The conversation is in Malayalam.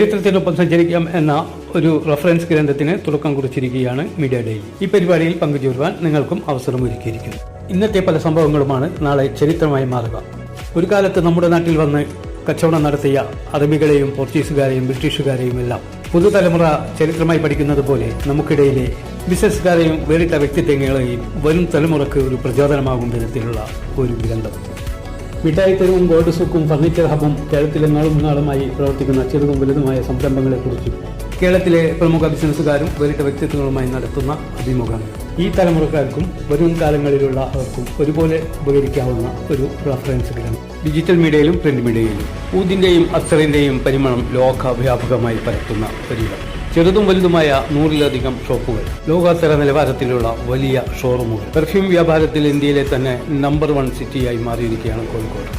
ചരിത്രത്തിനൊപ്പം സഞ്ചരിക്കാം എന്ന ഒരു റഫറൻസ് ഗ്രന്ഥത്തിന് തുടക്കം കുറിച്ചിരിക്കുകയാണ് മീഡിയ ഡെയിലി. ഈ പരിപാടിയിൽ പങ്കുചേരുവാൻ നിങ്ങൾക്കും അവസരമൊരുക്കിയിരിക്കുന്നു. ഇന്നത്തെ പല സംഭവങ്ങളുമാണ് നാളെ ചരിത്രമായി മാറുക. ഒരു കാലത്ത് നമ്മുടെ നാട്ടിൽ വന്ന് കച്ചവടം നടത്തിയ അറബികളെയും പോർച്ചുഗീസുകാരെയും ബ്രിട്ടീഷുകാരെയും എല്ലാം പുതുതലമുറ ചരിത്രമായി പഠിക്കുന്നത് പോലെ നമുക്കിടയിലെ ബിസിനസ്സുകാരെയും വേറിട്ട വ്യക്തിത്വങ്ങളെയും വരും തലമുറക്ക് ഒരു പ്രചോദനമാകും വിധത്തിലുള്ള ഒരു ഗ്രന്ഥം. മിഠായി തെരുവും ഗോൾഡ് സൂക്കും ഫർണിച്ചർ ഹബും കേരളത്തിലെ നാളുമായി പ്രവർത്തിക്കുന്ന ചെറുതും വലുതുമായ സംരംഭങ്ങളെക്കുറിച്ചും കേരളത്തിലെ പ്രമുഖ ബിസിനസ്സുകാരും വേറിട്ട വ്യക്തിത്വങ്ങളുമായി നടത്തുന്ന അഭിമുഖങ്ങൾ ഈ തലമുറക്കാർക്കും വരും കാലങ്ങളിലുള്ള അവർക്കും ഒരുപോലെ ഉപകരിക്കാവുന്ന ഒരു റഫറൻസ് ഗ്രന്ഥം. ഡിജിറ്റൽ മീഡിയയിലും പ്രിന്റ് മീഡിയയിലും ഊതിന്റെയും അസ്സറിന്റെയും പരിമളം ലോകവ്യാപകമായി പരത്തുന്ന ഒരിടം. ചെറുതും വലുതുമായ 100-ലധികം ഷോപ്പുകൾ, ലോകോത്തര നിലവാരത്തിലുള്ള വലിയ ഷോറൂമുകൾ. പെർഫ്യൂം വ്യാപാരത്തിൽ ഇന്ത്യയിലെ തന്നെ നമ്പർ 1 സിറ്റിയായി മാറിയിരിക്കുകയാണ് കോഴിക്കോട്.